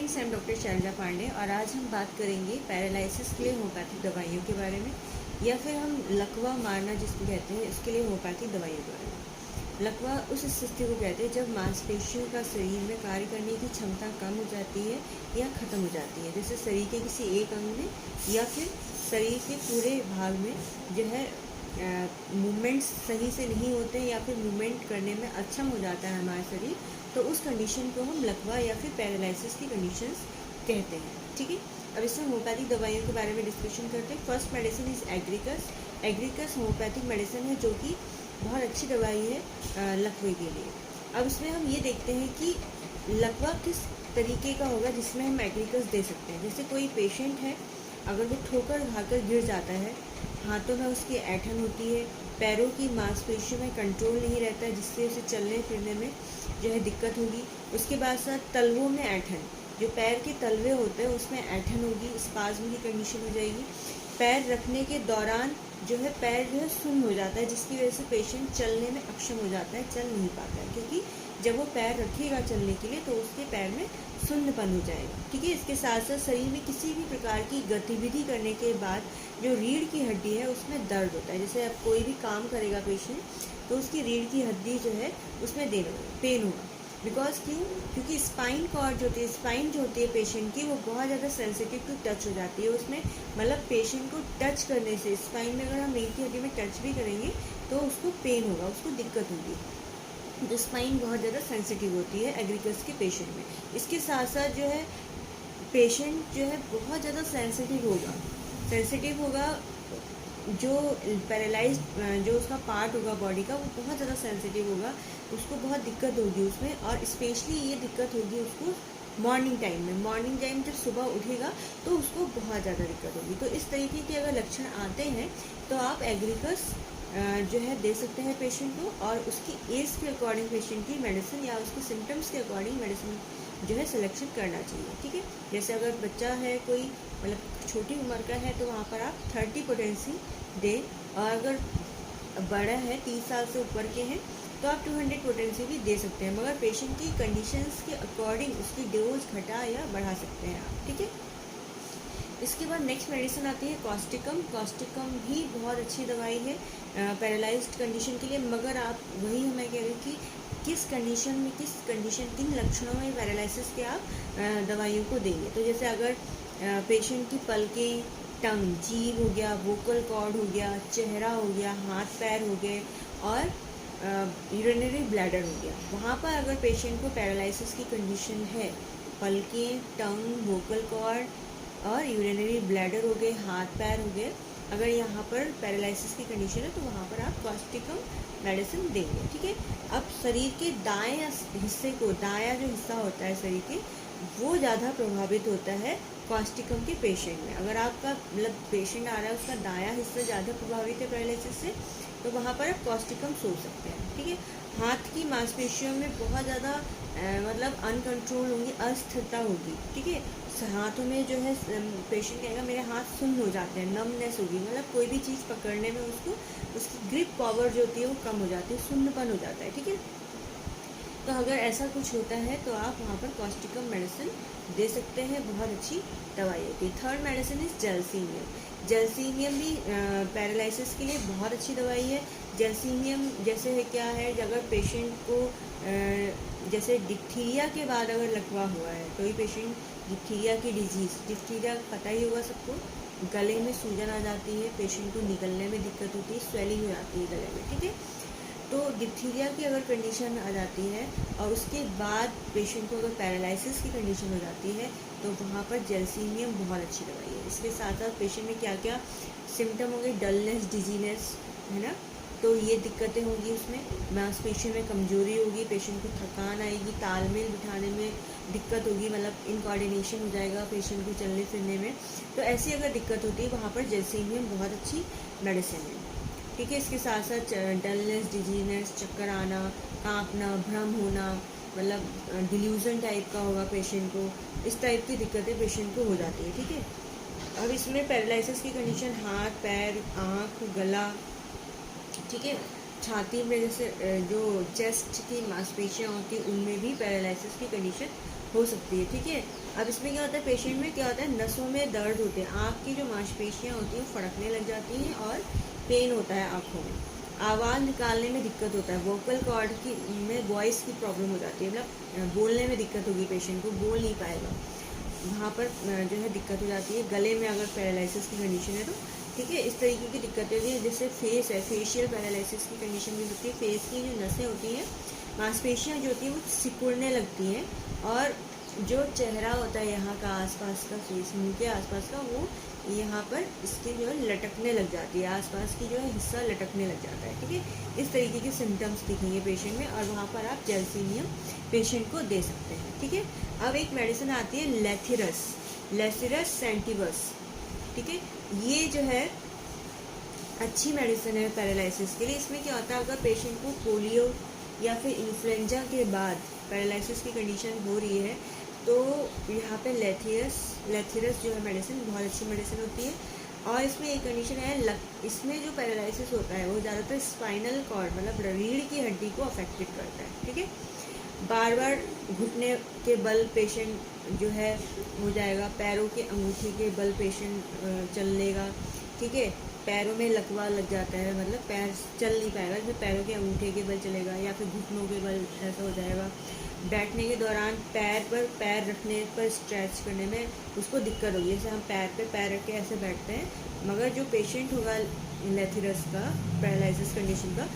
Friends, I am doctor Shailja Pandey और आज हम बात करेंगे पैरालिसिस के लिए होम्योपैथिक दवाइयों के बारे में, या फिर हम लकवा मारना जिसको कहते हैं इसके लिए होम्योपैथिक दवाइयों के बारे में। लकवा उस स्थिति को कहते हैं जब मांसपेशियों का शरीर में कार्य करने की क्षमता कम हो जाती है या ख़त्म हो जाती है, जैसे शरीर के किसी एक अंग में या फिर शरीर के पूरे भाग में जो है मूवमेंट्स सही से नहीं होते या फिर मूवमेंट करने में अक्षम हो जाता है हमारा शरीर, तो उस कंडीशन को हम लकवा या फिर पैरालिसिस की कंडीशंस कहते हैं। ठीक है, अब इसमें होम्योपैथिक दवाइयों के बारे में डिस्कशन करते हैं। First medicine is Agaricus. Agaricus homeopathic medicine है जो कि बहुत अच्छी दवाई है लकवे के लिए। अब इसमें हम ये देखते हैं कि लकवा किस तरीके का होगा जिसमें हम एग्रीकस दे सकते हैं। जैसे कोई पेशेंट है, अगर वो ठोकर खाकर गिर जाता है, हाथों में उसकी ऐंठन होती है, पैरों की मांसपेशियों में कंट्रोल नहीं रहता है जिससे उसे चलने फिरने में जो है दिक्कत होगी। उसके बाद साथ तलवों में ऐंठन, जो पैर के तलवे होते हैं उसमें ऐंठन होगी, स्पाज्म की कंडीशन हो जाएगी। पैर रखने के दौरान जो है पैर जो है सुन्न हो जाता है जिसकी वजह से पेशेंट चलने में अक्षम हो जाता है, चल नहीं पाता है, क्योंकि जब वो पैर रखेगा चलने के लिए तो उसके पैर में सुन्नपन हो जाएगा। ठीक है, इसके साथ साथ शरीर में किसी भी प्रकार की गतिविधि करने के बाद जो रीढ़ की हड्डी है उसमें दर्द होता है। जैसे अब कोई भी काम करेगा पेशेंट तो उसकी रीढ़ की हड्डी जो है उसमें पेन होगा। बिकॉज क्योंकि स्पाइन कॉर्ड जो होती है, स्पाइन जो होती है पेशेंट की, वो बहुत ज़्यादा सेंसिटिव टू टच हो जाती है। उसमें मतलब पेशेंट को टच करने से स्पाइन में अगर हम रीढ़ की हड्डी में टच भी करेंगे तो उसको पेन होगा, उसको दिक्कत होगी। तो स्पाइन बहुत ज़्यादा सेंसिटिव होती है एग्रीकस के पेशेंट में। इसके साथ साथ जो है पेशेंट जो है बहुत ज़्यादा सेंसिटिव होगा, जो पैरालाइज जो उसका पार्ट होगा बॉडी का वो बहुत ज़्यादा सेंसिटिव होगा, उसको बहुत दिक्कत होगी उसमें। और स्पेशली ये दिक्कत होगी उसको मॉर्निंग टाइम जब सुबह उठेगा तो उसको बहुत ज़्यादा दिक्कत होगी। तो इस तरीके के अगर लक्षण आते हैं तो आप एग्रीकस जो है दे सकते हैं पेशेंट को, और उसकी एज के अकॉर्डिंग पेशेंट की मेडिसिन या उसके सिम्टम्स के अकॉर्डिंग मेडिसिन जो है सिलेक्शन करना चाहिए। ठीक है, जैसे अगर बच्चा है कोई मतलब छोटी उम्र का है तो वहाँ पर आप 30 पोटेंसी दें, और अगर बड़ा है 30 साल से ऊपर के हैं तो आप 200 पोटेंसी भी दे सकते हैं, मगर पेशेंट की कंडीशंस के अकॉर्डिंग उसकी डोज घटा या बढ़ा सकते हैं आप। ठीक है, इसके बाद नेक्स्ट मेडिसिन आती है कॉस्टिकम। कॉस्टिकम भी बहुत अच्छी दवाई है पैरालाइज्ड कंडीशन के लिए, मगर आप वही हमें कह रहे हैं कि किस कंडीशन किन लक्षणों में पैरालिसिस के आप दवाइयों को देंगे। तो जैसे अगर पेशेंट की पलकें, टंग, जीभ हो गया, वोकल कॉर्ड हो गया, चेहरा हो गया, हाथ पैर हो गए और यूरिनरी ब्लैडर हो गया, वहाँ पर अगर पेशेंट को पैरालिसिस की कंडीशन है, पलकें, टंग, वोकल कॉर्ड और यूरिनरी ब्लैडर हो गए, हाथ पैर हो गए, अगर यहाँ पर पैरालिसिस की कंडीशन है तो वहाँ पर आप कॉस्टिकम मेडिसिन देंगे। ठीक है, अब शरीर के दाएं हिस्से को, दायां जो हिस्सा होता है शरीर के, वो ज़्यादा प्रभावित होता है कॉस्टिकम के पेशेंट में। अगर आपका मतलब पेशेंट आ रहा है उसका दायां हिस्सा ज़्यादा प्रभावित है पैरालिसिस से, तो वहाँ पर आप कॉस्टिकम सोच सकते हैं। ठीक है, हाथ की मांसपेशियों में बहुत ज़्यादा मतलब अनकंट्रोल होंगी, अस्थिरता होगी। ठीक है, हाथों में जो है पेशेंट कहेगा मेरे हाथ सुन्न हो जाते हैं, नमनेस होगी, मतलब कोई भी चीज़ पकड़ने में उसको उसकी ग्रिप पावर जो होती है वो कम हो जाती है, सुन्नपन हो जाता है। ठीक है, तो अगर ऐसा कुछ होता है तो आप वहाँ पर कॉस्टिकम मेडिसिन दे सकते हैं, बहुत अच्छी दवाई होती है। Third medicine is gelsemium. Gelsemium भी पैरालिसिस के लिए बहुत अच्छी दवाई है। जेलसीनियम जैसे है क्या है, अगर पेशेंट को जैसे डिप्थीरिया के बाद अगर लकवा हुआ है, कोई पेशेंट डिप्थीरिया की डिजीज़, डिप्थीरिया पता ही होगा सबको, गले में सूजन आ जाती है, पेशेंट को निकलने में दिक्कत होती है, स्वेलिंग हो जाती है गले में। ठीक है, तो डिप्थीरिया की अगर कंडीशन आ जाती है और उसके बाद पेशेंट को अगर पैरालिसिस की कंडीशन हो जाती है तो वहाँ पर जेलसीनियम बहुत अच्छी दवाई है। इसके साथ साथ पेशेंट में क्या क्या सिम्टम होंगे, डलनेस, डिजीनेस, है ना, तो ये दिक्कतें होंगी, उसमें मांसपेशियों में कमजोरी होगी, पेशेंट को थकान आएगी, तालमेल बिठाने में दिक्कत होगी, मतलब इनकोऑर्डिनेशन हो जाएगा पेशेंट को चलने फिरने में। तो ऐसी अगर दिक्कत होती है वहाँ पर जेलसीनियम बहुत अच्छी मेडिसिन है। ठीक है, इसके साथ साथ डलनेस, डिजीनेस, चक्कर आना, कांपना, भ्रम होना, मतलब डिल्यूजन टाइप का होगा पेशेंट को, इस टाइप की दिक्कतें पेशेंट को हो जाती है। ठीक है, अब इसमें पैरालिसिस की कंडीशन हाथ, पैर, आँख, गला, ठीक है, छाती में जैसे जो चेस्ट की मांसपेशियाँ होती हैं उनमें भी पैरालिसिस की कंडीशन हो सकती है। ठीक है, अब इसमें क्या होता है, पेशेंट में क्या होता है, नसों में दर्द होते हैं, आँख की जो मांसपेशियाँ होती हैं वो फड़कने लग जाती हैं और पेन होता है आँखों में, आवाज़ निकालने में दिक्कत होता है, वोकल कॉर्ड की में वॉइस की प्रॉब्लम हो जाती है, मतलब बोलने में दिक्कत होगी, पेशेंट को बोल नहीं पाएगा, वहाँ पर जो है दिक्कत हो जाती है। गले में अगर पैरालिसिस की कंडीशन है तो ठीक है, इस तरीके की दिक्कतें होती हैं। जैसे फेस है, फेशियल पैरालिसिस की कंडीशन भी होती है, फेस की जो नसें होती हैं, मांसपेशियाँ जो होती हैं वो सिकुड़ने लगती हैं, और जो चेहरा होता है यहाँ का आसपास का, फेस मुंह के आसपास का, वो यहाँ पर इसकी जो है लटकने लग जाती है, आसपास की जो है हिस्सा लटकने लग जाता है। ठीक है, इस तरीके के सिम्टम्स दिखेंगे पेशेंट में, और वहाँ पर आप जेलसीनियम पेशेंट को दे सकते हैं। ठीक है, अब एक मेडिसिन आती है लेथिरस, लेथिरस सैंटिवस। ठीक है, ये जो है अच्छी मेडिसिन है पैरालिसिस के लिए। इसमें क्या होता है, अगर पेशेंट को पोलियो या फिर इन्फ्लुएंजा के बाद पैरालिसिस की कंडीशन हो रही है तो यहाँ पे लेथिरस जो है मेडिसिन बहुत अच्छी मेडिसिन होती है। और इसमें एक कंडीशन है, इसमें जो पैरालिसिस होता है वो ज़्यादातर स्पाइनल कॉर्ड मतलब रीढ़ की हड्डी को अफेक्टेड करता है। ठीक है, बार बार घुटने के बल पेशेंट जो है हो जाएगा, पैरों के अंगूठे के बल पेशेंट चल लेगा। ठीक है, पैरों में लकवा लग जाता है, मतलब पैर चल नहीं पाएगा, जैसे पैरों के अंगूठे के बल चलेगा या फिर घुटनों के बल ऐसा हो जाएगा। बैठने के दौरान पैर पर पैर रखने पर स्ट्रेच करने में उसको दिक्कत होगी, जैसे हम पैर पे पैर रख के ऐसे बैठते हैं, मगर जो पेशेंट होगा लेथिरस का, पैरालिसिस कंडीशन का,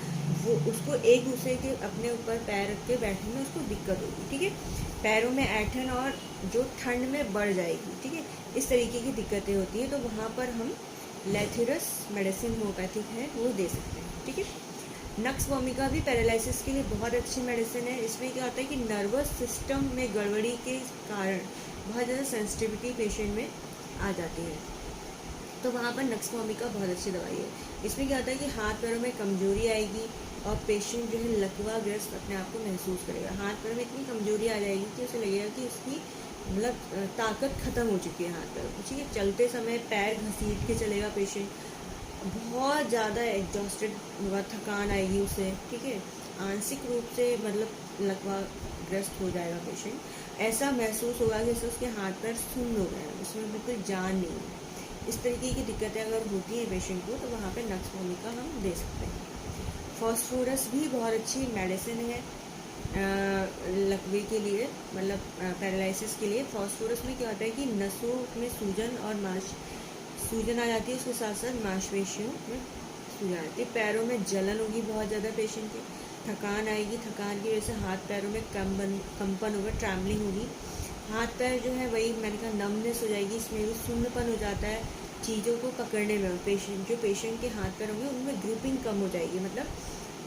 वो उसको एक दूसरे के अपने ऊपर पैर रख के बैठने में उसको दिक्कत होगी। ठीक है, पैरों में ऐंठन और जो ठंड में बढ़ जाएगी। ठीक है, इस तरीके की दिक्कतें होती हैं, तो वहाँ पर हम लेथिरस मेडिसिन होम्योपैथिक है वो दे सकते हैं। ठीक है, नक्स वोमिका भी पैरालिसिस के लिए बहुत अच्छी मेडिसिन है। इसमें क्या होता है कि नर्वस सिस्टम में गड़बड़ी के कारण बहुत ज़्यादा सेंसिटिविटी पेशेंट में आ जाती है, तो वहाँ पर नक्स वोमिका बहुत अच्छी दवाई है। इसमें क्या होता है कि हाथ पैरों में कमजोरी आएगी और पेशेंट जो है लकवाग्रस्त अपने आप को महसूस करेगा, हाथ पैरों में इतनी कमजोरी आ जाएगी कि उसे लगेगा कि उसकी मतलब ताकत ख़त्म हो चुकी है हाथ पैरों की। ठीक है, चलते समय पैर घसीट के चलेगा पेशेंट, बहुत ज़्यादा एग्जॉस्टेड होगा, थकान आएगी उसे। ठीक है, आंशिक रूप से मतलब लकवाग्रस्त हो जाएगा पेशेंट, ऐसा महसूस होगा कि जैसे उसके हाथ पैर सुन्न हो गए, उसमें बिल्कुल जान नहीं है। इस तरीके की दिक्कतें अगर होती हैं पेशेंट को तो वहाँ पे नक्स वोमिका हम दे सकते हैं। फॉस्फोरस भी बहुत अच्छी मेडिसिन है लकवे के लिए, मतलब पैरालिसिस के लिए। फॉस्फोरस में क्या होता है कि नसों में सूजन और सूजन आ जाती है, उसके साथ साथ मांसपेशियों में सूजन आती है, पैरों में जलन होगी बहुत ज़्यादा पेशेंट की, थकान आएगी, थकान की वजह से हाथ पैरों में कंपन होगा, ट्रैवलिंग होगी, हाथ पैर जो है वही मैंने कहा नमनेस हो जाएगी, इसमें भी शून्यपन हो जाता है चीज़ों को पकड़ने में। पेशेंट के हाथ पैर होंगे उनमें ग्रिपिंग कम हो जाएगी, मतलब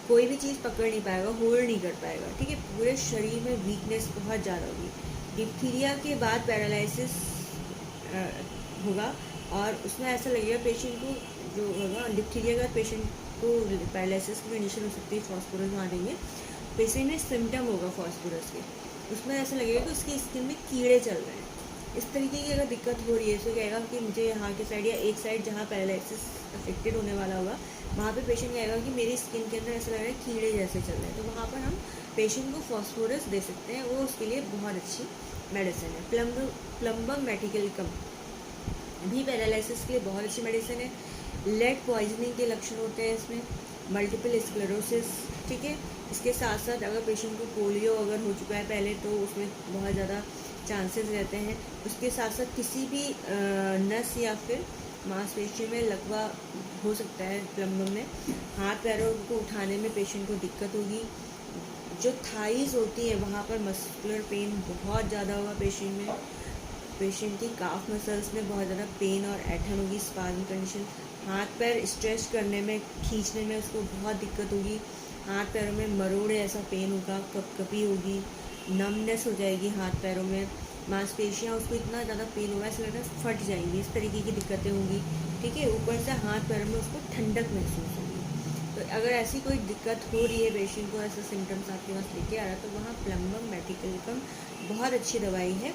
कोई भी चीज़ पकड़ नहीं पाएगा, होल्ड नहीं कर पाएगा। ठीक है, पूरे शरीर में वीकनेस बहुत ज़्यादा होगी। डिप्थीरिया के बाद पैरालिसिस होगा और उसमें ऐसा लगेगा पेशेंट को, जो होगा डिप्थीरिया के बाद पेशेंट को पैरालिसिस की कंडीशन हो सकती है, फॉस्फोरस वहाँ देंगे, पेशेंट में सिम्टम होगा फॉस्फोरस के, उसमें ऐसा लगेगा कि उसकी स्किन में कीड़े चल रहे हैं। इस तरीके की अगर दिक्कत हो रही है तो कहेगा कि मुझे यहाँ के साइड या एक साइड जहाँ पैरालिसिस अफेक्टेड होने वाला होगा वहाँ पे पेशेंट कहेगा कि मेरी स्किन के अंदर ऐसा लग रहा है कीड़े जैसे चल रहे हैं, तो वहाँ पर हम पेशेंट को फॉस्फोरस दे सकते हैं, वो उसके लिए बहुत अच्छी मेडिसिन है। प्लम्बम मेटिकलिकम भी पैरालिसिस के लिए बहुत अच्छी मेडिसिन है। लेड पॉइजनिंग के लक्षण होते हैं इसमें, मल्टीपल स्क्लेरोसिस। ठीक है, इसके साथ साथ अगर पेशेंट को पोलियो अगर हो चुका है पहले तो उसमें बहुत ज़्यादा चांसेस रहते हैं। उसके साथ साथ किसी भी नस या फिर मांसपेशी में लकवा हो सकता है प्लम्बम में, हाथ पैरों को उठाने में पेशेंट को दिक्कत होगी, जो थाइज होती है वहाँ पर मस्कुलर पेन बहुत ज़्यादा होगा पेशेंट में, पेशेंट की काफ मसल्स में बहुत ज़्यादा पेन और ऐंठन होगी, स्पाज्म कंडीशन, हाथ पैर स्ट्रेच करने में खींचने में उसको बहुत दिक्कत होगी, हाथ पैरों में मरोड़े ऐसा पेन होगा, कपकपी होगी, नमनेस हो जाएगी हाथ पैरों में, मांसपेशियाँ उसको इतना ज़्यादा पेन होगा ऐसा लगता है फट जाएंगी, इस तरीके की दिक्कतें होंगी। ठीक है, ऊपर से हाथ पैरों में उसको ठंडक महसूस होगी। तो अगर ऐसी कोई दिक्कत हो रही है पेशेंट को, ऐसे सिम्टम्स आपके पास लेके आ रहा है, तो वहाँ प्लम्बम मेटिकलिकम बहुत अच्छी दवाई है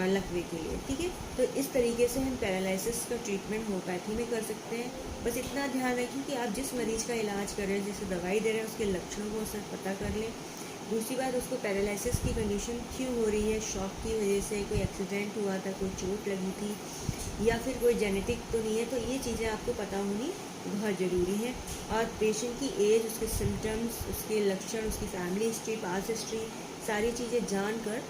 लकवे के लिए। ठीक है, तो इस तरीके से हम पैरालिसिस का ट्रीटमेंट होम्योपैथी में कर सकते हैं। बस इतना ध्यान रखें कि आप जिस मरीज़ का इलाज कर रहे हैं, जिसे दवाई दे रहे हैं, उसके लक्षणों को उससे पता कर लें, दूसरी बात, उसको पैरालिसिस की कंडीशन क्यों हो रही है, शॉक की वजह से, कोई एक्सीडेंट हुआ था, कोई चोट लगी थी या फिर कोई जेनेटिक तो नहीं है। तो ये चीज़ें आपको पता होनी बहुत ज़रूरी है। और पेशेंट की एज, उसके सिम्टम्स, उसके लक्षण, उसकी फैमिली हिस्ट्री, पास्ट हिस्ट्री, सारी चीज़ें जानकर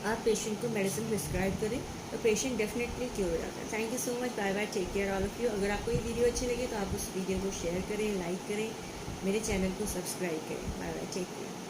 आप पेशेंट को मेडिसिन प्रिस्क्राइब करें तो पेशेंट डेफिनेटली क्योर हो जाता है। Thank you so much, bye bye, take care all of you. अगर आपको ये वीडियो अच्छी लगे तो आप उस वीडियो को शेयर करें, लाइक करें, मेरे चैनल को सब्सक्राइब करें। Bye bye, take care.